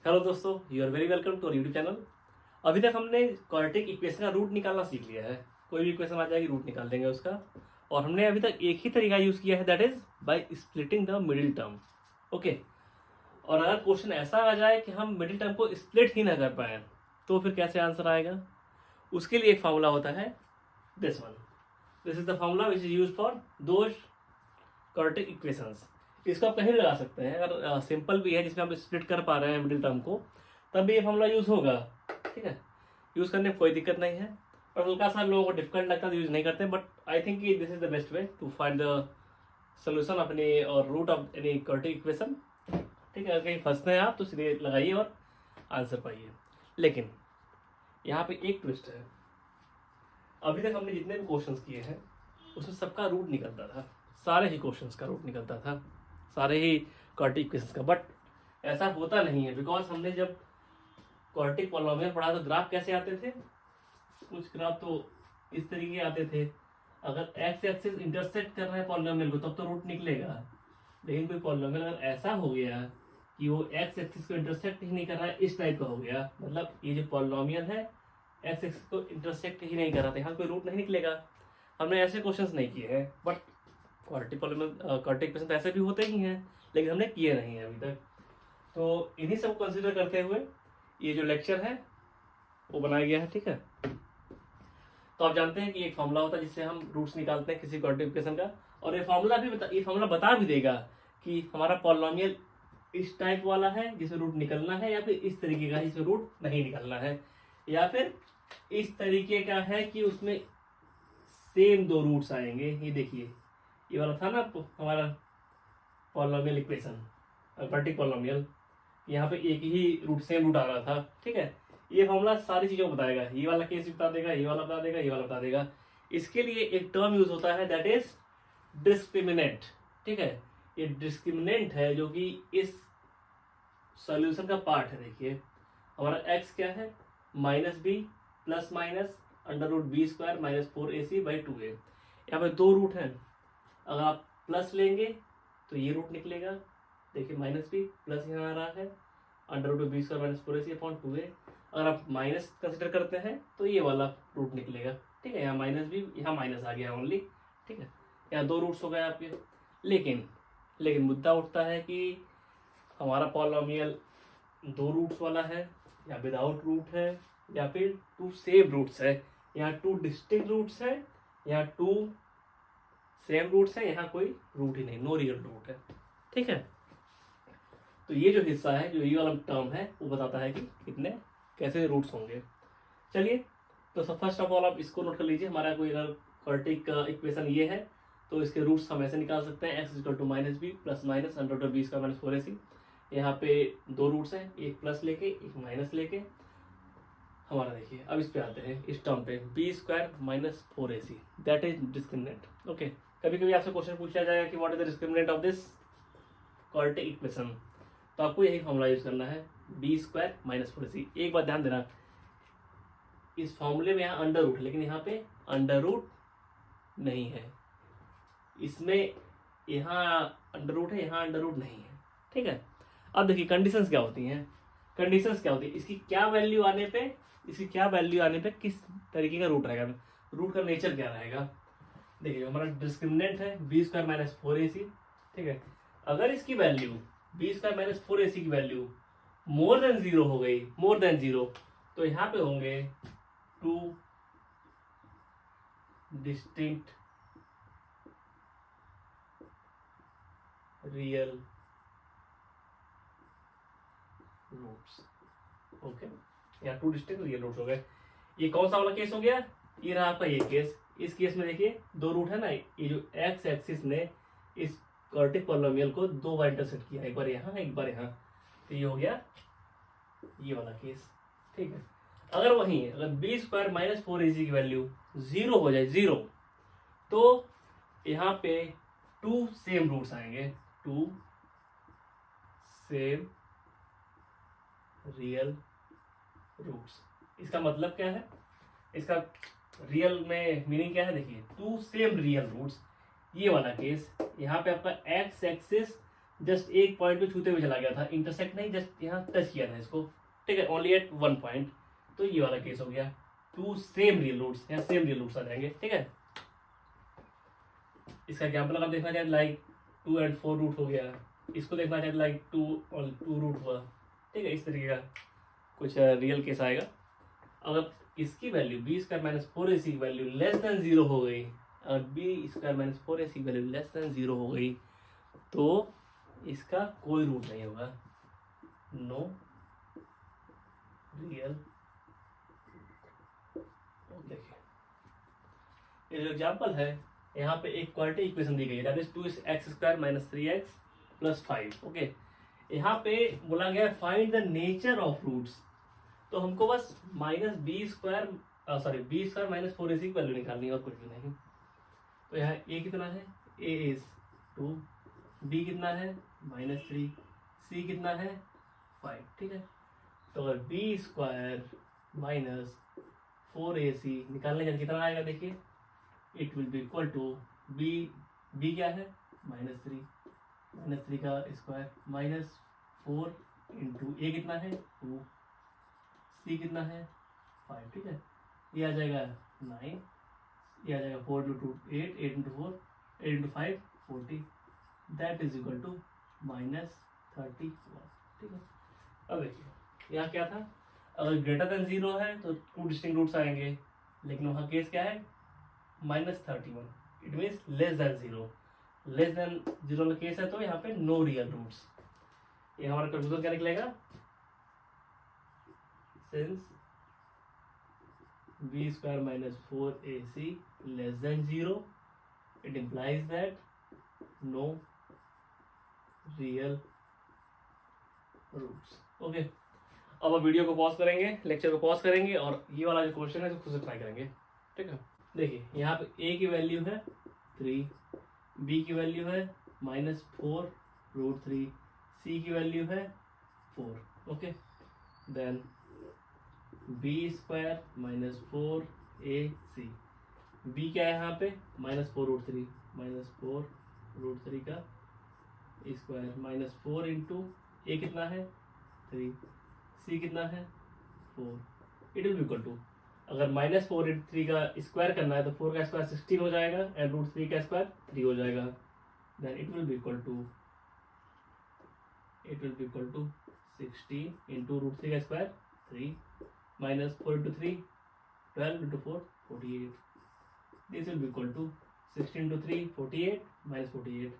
Hello दोस्तों, you are very welcome to YouTube channel. अभी तक हमने क्वाड्रेटिक इक्वेशन का रूट निकालना सीख लिया है। कोई भी इक्वेशन आ जाएगी रूट निकाल देंगे उसका। और हमने अभी तक एक ही तरीका यूज़ किया है, that is by splitting the middle term. Okay. और अगर क्वेश्चन ऐसा आ जाए कि हम मिडिल टर्म को स्प्लिट ही ना कर पाए, तो फिर कैसे आंसर आएगा? उसके लिए एक फार्मूला होता है, this one. This is the formula which is use for those quadratic equations. इसको आप कहीं भी लगा सकते हैं। अगर सिंपल भी है जिसमें हम स्प्लिट कर पा रहे हैं मिडिल टर्म को, तब भी ये फॉर्मूला यूज़ होगा। ठीक है, यूज़ करने में कोई दिक्कत नहीं है। और हल्का सा लोगों को डिफिकल्ट लगता है तो यूज़ नहीं करते, but I think this is the best way to find the solution of any or root of any quadratic equation. ठीक है, अगर कहीं फंसते हैं आप तो सीधे लगाइए और आंसर पाइए। लेकिन यहाँ पे एक ट्विस्ट है। अभी तक हमने जितने भी क्वेश्चंस किए हैं उसमें सबका रूट निकलता था, सारे ही क्वेश्चंस का रूट निकलता था, सारे ही क्वाड्रेटिक इक्वेशंस का। बट ऐसा होता नहीं है, बिकॉज हमने जब क्वाड्रेटिक पॉलिनोमियल पढ़ा तो ग्राफ कैसे आते थे? कुछ ग्राफ तो इस तरीके आते थे। अगर एक्स एक्सिस इंटरसेक्ट कर रहा है पॉलिनोमियल को तब तो रूट निकलेगा। लेकिन कोई पॉलिनोमियल अगर ऐसा हो गया कि वो एक्स एक्सिस को इंटरसेक्ट ही नहीं कर रहा है, इस टाइप का हो गया, मतलब ये जो पॉलिनोमियल है एक्स एक्सिस को इंटरसेक्ट ही नहीं कर रहा था, यहाँ कोई रूट नहीं निकलेगा। हमने ऐसे क्वेश्चंस नहीं किए हैं। बट क्वाड्रेटिक इक्वेशन तो ऐसे भी होते ही हैं, लेकिन हमने किए नहीं हैं अभी तक। तो इन्हीं सब कंसिडर करते हुए ये जो लेक्चर है वो बनाया गया है। ठीक है, तो आप जानते हैं कि एक फॉर्मूला होता है जिससे हम रूट्स निकालते हैं किसी क्वाड्रेटिक इक्वेशन का। और ये फॉर्मूला बता भी देगा कि हमारा पॉलिनोमियल इस टाइप वाला है जिसमें रूट निकलना है, या फिर इस तरीके का जिसमें रूट नहीं निकलना है, या फिर इस तरीके का है कि उसमें सेम दो रूट्स आएंगे। ये देखिए, ये वाला था ना हमारा पॉलिनोमियल इक्वेशन, क्वाड्रेटिक पॉलिनोमियल, यहाँ पे एक ही रूट सेम रूट आ रहा था। ठीक है, ये फॉर्मूला सारी चीज़ों को बताएगा। ये वाला केस भी बता देगा, ये वाला बता देगा, ये वाला बता देगा। इसके लिए एक टर्म यूज होता है, दैट इज डिस्क्रिमिनेंट। ठीक है, ये डिस्क्रिमिनेंट है जो कि इस सॉल्यूशन का पार्ट है। देखिए हमारा एक्स क्या है, -b plus minus √b² -4ac/2a। यहाँ पे दो रूट हैं। अगर आप प्लस लेंगे तो ये रूट निकलेगा। देखिए -b प्लस यहाँ आ रहा है √b² -4ac/2a। अगर आप माइनस कंसिडर करते हैं तो ये वाला रूट निकलेगा। ठीक है, यहाँ -b, यहाँ माइनस आ गया ओनली। ठीक है, यहाँ दो रूट्स हो गए आपके। लेकिन मुद्दा उठता है कि हमारा पॉलिनोमियल दो रूट्स वाला है, या विदाउट रूट है, या फिर टू सेम रूट्स है। यहाँ टू डिस्टिंक्ट रूट्स है, यहाँ टू सेम रूट्स है, यहाँ कोई रूट ही नहीं, नो रियल रूट है। ठीक है, तो ये जो हिस्सा है, जो ये वाला टर्म है, वो बताता है कि कितने कैसे रूट्स होंगे। चलिए, तो सब फर्स्ट ऑफ ऑल आप इसको नोट कर लीजिए। हमारा कोई अगर क्वाड्रेटिक इक्वेशन ये है तो इसके रूट्स हम ऐसे निकाल सकते हैं, x = -b plus minus √b² -4ac। यहाँ पे दो रूट्स हैं, एक प्लस लेके एक माइनस लेके। हमारा देखिए, अब इस पे आते हैं, इस टर्म पे b² -4ac, that is discriminant. Okay, कभी कभी आपसे क्वेश्चन पूछा जाएगा कि what is the discriminant of this quadratic equation, तो आपको यही फॉर्मूला यूज करना है, b² -4ac। एक बात ध्यान देना, इस फॉर्मूले में यहाँ अंडर रूट है, लेकिन यहाँ पे अंडर रूट नहीं है। इसमें यहाँ अंडर रूट है, यहाँ अंडर रूट नहीं है। ठीक है, अब देखिए कंडीशंस क्या होती हैं। इसकी क्या वैल्यू आने पे किस तरीके का रूट रहेगा, रूट का नेचर क्या रहेगा। देखिए हमारा डिस्क्रिमिनेंट है b² -4ac। ठीक है, अगर इसकी वैल्यू b² -4ac की वैल्यू मोर देन 0 हो गई, मोर देन 0, तो यहाँ पे होंगे two distinct real roots. Okay, यहाँ टू डिस्टिंक्ट रियल रूट्स हो गए। ये कौन सा वाला केस हो गया? ये रहा आपका ये केस। इस केस में देखिए दो रूट है ना, ये जो एक्स एक्सिस ने इस क्वाड्रेटिक पॉलिनोमियल को दो बार इंटरसेक्ट किया, एक बार यहाँ एक बार यहाँ, तो ये हो गया ये वाला केस। ठीक है, अगर b² -4ac की वैल्यू 0 हो जाए, 0, तो यहाँ पे टू सेम रूट्स आएंगे, टू सेम रियल रूट्स। इसका मतलब क्या है, इसका रियल में मीनिंग क्या है? देखिए टू सेम रियल रूट्स, ये वाला केस। यहाँ पे आपका एक्स एक्सिस जस्ट एक पॉइंट पे छूते हुए चला गया था, इंटरसेक्ट नहीं, जस्ट यहाँ टच किया था इसको, ठीक है, ओनली एट वन पॉइंट। तो ये वाला केस हो गया। टू सेम रियल रूट्स, यहाँ सेम रियल रूट्स आ जाएंगे, ठीक है। इसका एग्जाम्पल अगर देखना चाहे लाइक 2 and 4 रूट हो गया, इसको देखना चाहे लाइक 2 और 2 रूट हुआ, ठीक है। इस तरीके का कुछ रियल केस आएगा। अगर इसकी value B square minus 4ac की वैल्यू लेस देन 0 हो गई, अगर बी स्क्वायर माइनस 4ac की वैल्यू लेस देन 0 हो गई तो इसका कोई रूट नहीं होगा, नो रियल। देखिए ये जो एग्जाम्पल है, यहाँ पे एक क्वाड्रेटिक इक्वेशन दी गई है, that is 2x² minus 3x plus 5। Okay, यहाँ पे बोला गया find the nature of roots, तो हमको बस minus B square minus 4ac की वैल्यू निकालनी है और कुछ भी नहीं। तो यहाँ a कितना है, a इज 2, b कितना है -3, c कितना है 5, ठीक है। तो अगर बी स्क्वायर माइनस 4ac निकालने का कितना आएगा, देखिए it will be equal to B क्या है -3 का स्क्वायर -4 इंटू ए कितना है 2, सी कितना है 5, ठीक है। ये आ जाएगा 9, ये आ जाएगा 4 into 2 8, 8 into 4 8 into 5 40, that is equal to -31, ठीक है। अब देखिए यहाँ क्या था, अगर ग्रेटर देन 0 है तो 2 डिस्टिंक्ट रूट्स आएंगे, लेकिन वहाँ केस क्या है -31, it means less than 0। Less than 0 का केस है तो यहाँ पे नो रियल रूट्स। ये हमारा कंक्लूजन क्या निकलेगा, since b square minus 4ac less than 0, it implies that no real roots। Okay, अब आप वीडियो को पॉज करेंगे, लेक्चर को पॉज करेंगे और ये वाला जो क्वेश्चन है खुद से ट्राई करेंगे, ठीक है। देखिए यहाँ पे a की वैल्यू है 3, b की वैल्यू है -4√3, c की वैल्यू है 4, okay. Then B square minus 4ac, B क्या है यहाँ पे -4√3 का स्क्वायर -4 इंटू ए कितना है 3, सी कितना है 4, it will be equal to, अगर -4/3 का स्क्वायर करना है तो 4 का स्क्वायर 16 हो जाएगा एंड √3 का स्क्वायर 3 हो जाएगा, then it will be equal to 16 into √3 का square 3 -4 into 3 12 into 4 48, this will be equal to 16 into 3 48 -48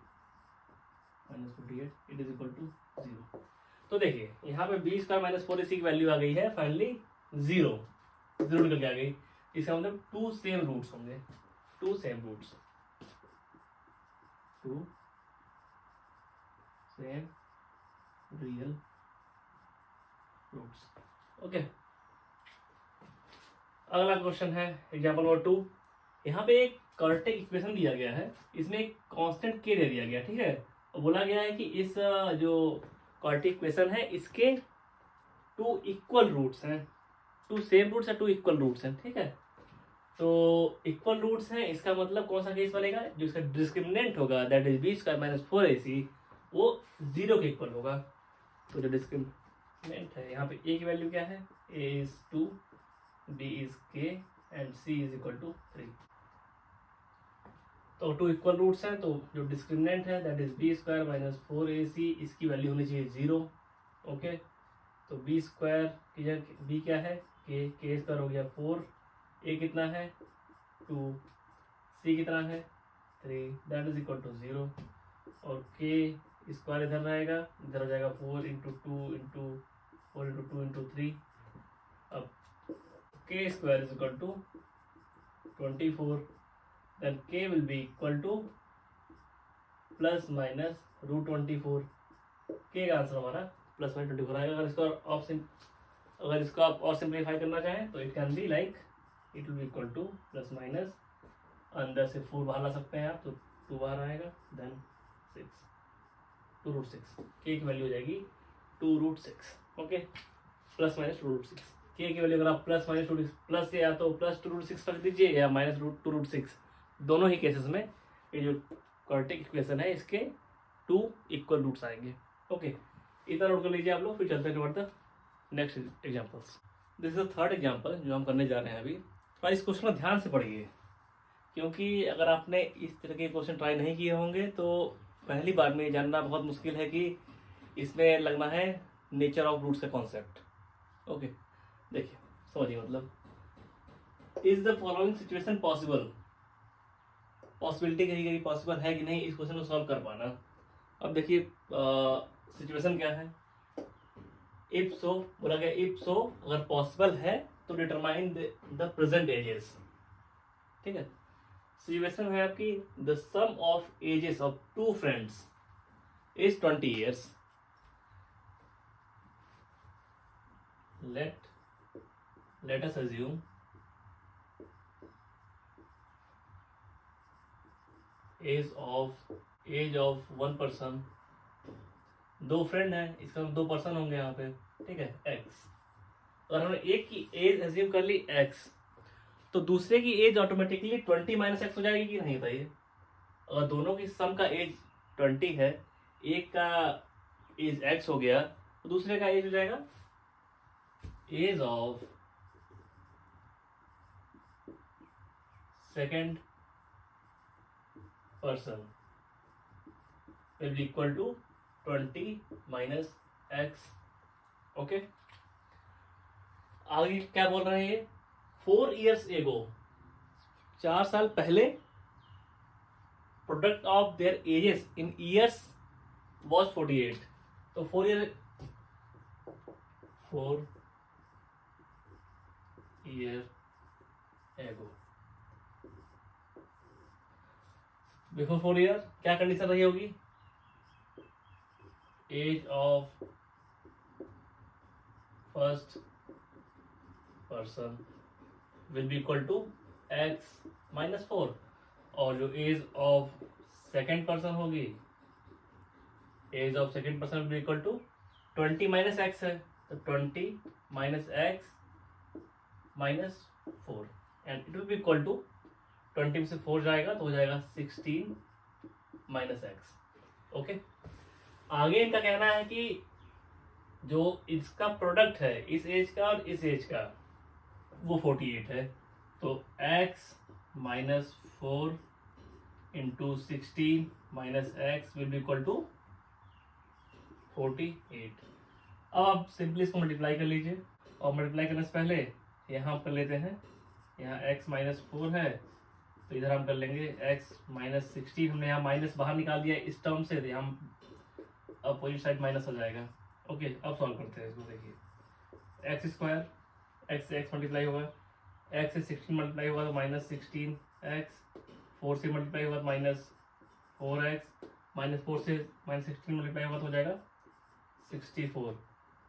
it is equal to 0। तो देखिए यहाँ पे b स्क्वायर माइनस 4ac की वैल्यू आ गई है फाइनली 0 निकल के आ गई। इसका मतलब 2 सेम रूट्स होंगे, 2 same roots, 2 same real roots, okay. अगला क्वेश्चन है एग्जाम्पल नंबर 2। यहाँ पे एक क्वाड्रेटिक इक्वेशन दिया गया है, इसमें एक कांस्टेंट k दे दिया गया, ठीक है। और बोला गया है कि इस जो क्वाड्रेटिक इक्वेशन है इसके 2 इक्वल रूट्स हैं, 2 सेम रूट्स है, 2 इक्वल रूट्स हैं, ठीक है। तो इक्वल रूट्स हैं, इसका मतलब कौन सा केस बनेगा, जो इसका डिस्क्रिमिनेंट होगा that is b square minus 4ac वो 0 के इक्वल होगा। तो जो डिस्क्रिमिनेंट है यहाँ पे a की वैल्यू क्या है, a is 2, b is k and c is equal to 3। तो 2 इक्वल रूट्स हैं, तो जो डिस्क्रिमिनेंट है that is b square minus 4ac, इसकी वैल्यू होनी चाहिए 0, ओके। तो b स्क्वायर की जगह b क्या है k स्क्वायर हो गया 4, a कितना है 2, c कितना है 3, दैट इज इक्वल टू 0, और k स्क्वायर इधर रहेगा, इधर हो जाएगा 4 इंटू 2 इंटू 4 इंटू 2 इंटू 3। अब k square is equal to 24, then k will be equal to plus minus √24। k का आंसर हमारा प्लस माइनस 24 आएगा। अगर इसको आप और सिंप्लीफाई करना चाहें तो it can be like it will be equal two plus minus, अंदर से 4 बाहर ला सकते हैं आप, तो 2 बाहर आएगा, देन 2√6, k की वैल्यू हो जाएगी 2√6, ओके, प्लस माइनस 2√6। k की वैल्यू अगर आप प्लस माइनस 2 प्लस या तो प्लस 2√6 रख दीजिए या माइनस 2√6, दोनों ही केसेस में ये जो क्वाड्रेटिक इक्वेशन है इसके 2 इक्वल रूट्स आएंगे। ओके, इतना नोट कर लीजिए आप लोग, फिर चलते हैं toward the next examples. This is the third example जो हम करने जा रहे हैं अभी। थोड़ा इस क्वेश्चन को ध्यान से पढ़िए, क्योंकि अगर आपने इस तरह के क्वेश्चन ट्राई नहीं किए होंगे तो पहली बार में जानना बहुत मुश्किल है कि इसमें लगना है नेचर ऑफ रूट्स का कॉन्सेप्ट। ओके, देखिए समझिए, मतलब is the following situation possible, possibility कहीं कहीं पॉसिबल है कि नहीं इस क्वेश्चन को सॉल्व कर पाना। अब देखिए सिचुएशन क्या है, इफ सो बोला गया, इफ सो अगर पॉसिबल है तो डिटरमाइन द प्रेजेंट एजेस। ठीक है, सिचुएशन है आपकी the sum of ages of two friends is 20 years। let us assume age of one person। दो फ्रेंड हैं, इसका दो पर्सन होंगे यहाँ पे। ठीक है, एक्स। अगर हमने एक की एज एज्यूम कर ली एक्स, तो दूसरे की एज ऑटोमेटिकली 20 माइनस एक्स हो जाएगी कि नहीं बताइए। अगर दोनों की सम का एज 20 है, एक का एज एक्स हो गया तो दूसरे का एज हो जाएगा age of second person will be equal to 20 minus x. Okay, आगे क्या बोल रहे हैं ये, 4 years एगो, 4 साल पहले product of their edges in years was 48। तो 4 year एगो, बिफोर 4 year क्या कंडीशन रही होगी, age of first person will be equal to x minus 4, और जो एज ऑफ सेकेंड पर्सन होगी, age of second person will be equal to 20 minus x है, तो 20 minus x minus 4 and it will be equal to 20 में से 4 जाएगा तो हो जाएगा 16 माइनस एक्स। ओके, आगे इनका कहना है कि जो इसका प्रोडक्ट है इस एज का और इस एज का वो 48 है, तो x minus 4 into 16 minus x will be equal to 48। अब आप सिंपली इसको मल्टीप्लाई कर लीजिए, और मल्टीप्लाई करने से पहले यहाँ हम कर लेते हैं, यहाँ x माइनस 4 है तो इधर हम कर लेंगे x माइनस 16। हमने यहाँ माइनस बाहर निकाल दिया इस टर्म से, तो यहाँ अपोजिट साइड माइनस हो जाएगा। ओके, अब सॉल्व करते हैं इसको। देखिए एक्स स्क्वायर, एक्स से एक्स मल्टीप्लाई होगा, एक्स से 16 मल्टीप्लाई होगा तो माइनस 16 एक्स, 4 से मल्टीप्लाई होगा तो माइनस 4 एक्स, माइनस 4 से माइनस 16 मल्टीप्लाई होगा तो हो जाएगा 64,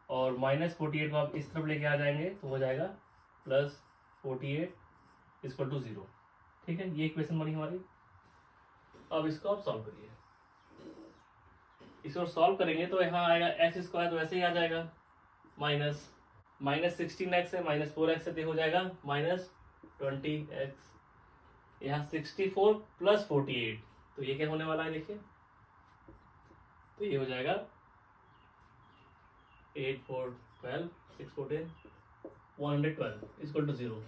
और माइनस 48 को आप इस तरफ लेके आ जाएंगे तो हो जाएगा प्लस 48 इक्वल टू 0। ठीक है, ये इक्वेशन बनी हमारी। अब इसको आप सॉल्व करिए, इसको सॉल्व करेंगे तो यहाँ आएगा एक्स स्क्वायर, तो वैसे ही आ जाएगा माइनस 16 एक्स है, माइनस 4 एक्स से हो जाएगा माइनस 20 एक्स, यहाँ 64 प्लस 48, तो ये क्या होने वाला है देखिए, तो ये हो जाएगा 8 4 12 6 4 10 112 इक्वल टू 0।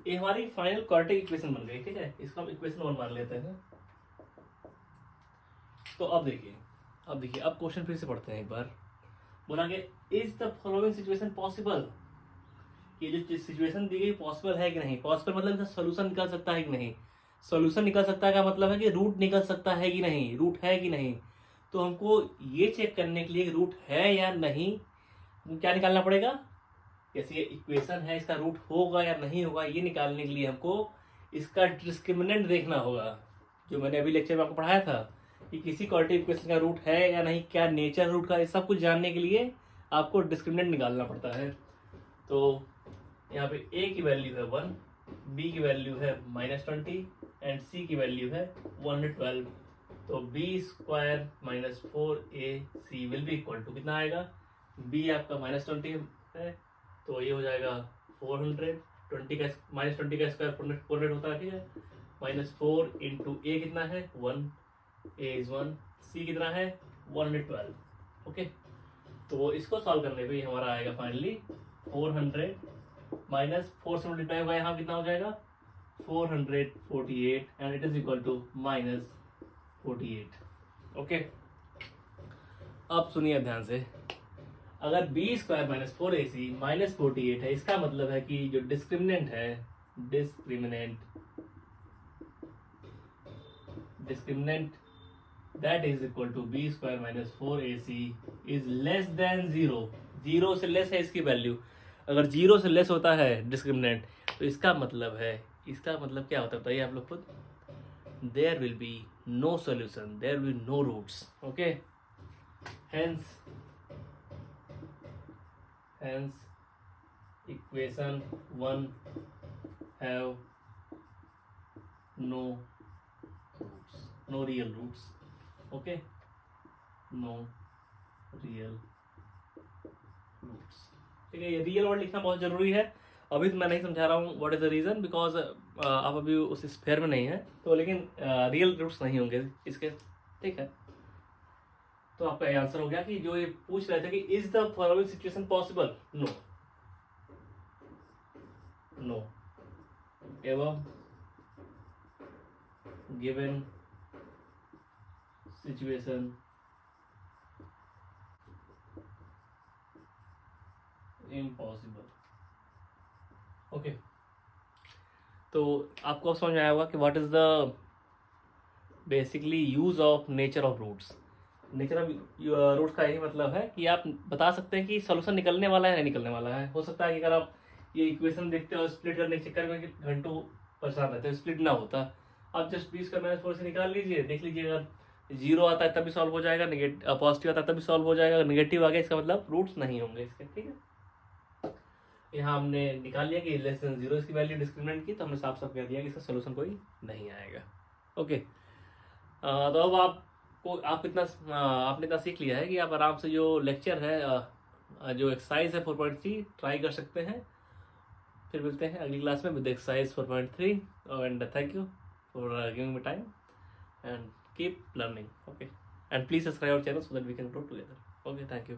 ये हमारी फाइनल क्वाड्रेटिक इक्वेशन बन गई। ठीक है, इसको हम इक्वेशन 1 मान लेते हैं। तो अब देखिए अब क्वेश्चन फिर से पढ़ते हैं एक बार। बोला कि is the following situation possible, ये जो सिचुएशन दी गई पॉसिबल है कि नहीं। पॉसिबल मतलब इसका सोल्यूशन निकल सकता है कि नहीं, सोल्यूशन निकल सकता है का मतलब है कि रूट निकल सकता है कि नहीं, रूट है कि नहीं। तो हमको ये चेक करने के लिए कि रूट है या नहीं, क्या निकालना पड़ेगा, जैसे ये इक्वेशन है इसका रूट होगा या नहीं होगा, ये निकालने के लिए हमको इसका डिस्क्रिमिनेंट देखना होगा। जो मैंने अभी लेक्चर में आपको पढ़ाया था कि किसी क्वाड्रेटिक इक्वेशन का रूट है या नहीं, क्या नेचर रूट का, ये सब कुछ जानने के लिए आपको डिस्क्रिमिनेंट निकालना पड़ता है। तो यहाँ पे a की वैल्यू है 1, b की वैल्यू है -20 एंड c की वैल्यू है 112। तो b square minus 4ac will be equal to कितना आएगा, b आपका -20 है तो ये हो जाएगा 400, 20 का -20 का स्क्वायर 400 होता है। ठीक है, -4 इंटू a कितना है 1, a इज 1, c कितना है 112। ओके, तो इसको सॉल्व करने पे हमारा आएगा फाइनली 400 माइनस 4 से मल्टीप्लाई होगा, यहाँ कितना हो जाएगा 448 and it is equal to -48। Okay, अब सुनिए ध्यान से, अगर B square minus 4ac minus 48 है, इसका मतलब है कि जो डिस्क्रिमिनेंट है, discriminant that is equal to b square minus 4ac is less than 0। 0 से लेस है इसकी वैल्यू, अगर 0 से लेस होता है डिस्क्रिमिनेंट, तो इसका मतलब क्या होता है बताइए आप लोग खुद। There will be no solution, there will be no roots. Okay, hence equation 1 have no roots, no real roots. Okay, no real roots. ठीक है, ये रियल वर्ड लिखना बहुत जरूरी है। अभी तो मैं नहीं समझा रहा हूँ what is the reason, because आप अभी उस स्फेयर में नहीं है, तो लेकिन रियल रूट्स नहीं होंगे इसके। ठीक है, तो आपका आंसर हो गया कि जो ये पूछ रहे थे कि is the following situation possible, no no एवं गिवन सिचुएशन इम्पॉसिबल। ओके, तो आपको अब समझ में आया होगा कि what is the basically use of nature of roots. Nature of roots का यही मतलब है कि आप बता सकते हैं कि सोल्यूशन निकलने वाला है नहीं निकलने वाला है। हो सकता है कि अगर आप ये इक्वेशन देखते हो स्प्लिट करने के चक्कर में घंटों परेशान रहते हो, स्प्लिट ना होता, आप जस्ट 20 का माइनस 4 से निकाल लीजिए, देख लीजिए अगर 0 आता है तब भी सॉल्व हो जाएगा, पॉजिटिव आता है तब भी सॉल्व हो जाएगा, नेगेटिव आ गया इसका मतलब रूट्स नहीं होंगे इसके। ठीक है, यहाँ हमने निकाल लिया कि लेस देन 0 इसकी वैल्यू डिस्क्रिमिनेंट की, तो हमने साफ साफ कह दिया कि इसका सोल्यूशन कोई नहीं आएगा। ओके, तो अब आपने इतना सीख लिया है कि आप आराम से जो लेक्चर है, जो एक्सरसाइज है 4.3 ट्राई कर सकते हैं। फिर मिलते हैं अगली क्लास में with exercise 4.3 and thank you for giving me time and keep learning. Okay, and please subscribe our channel so that we can grow together. Okay, thank you.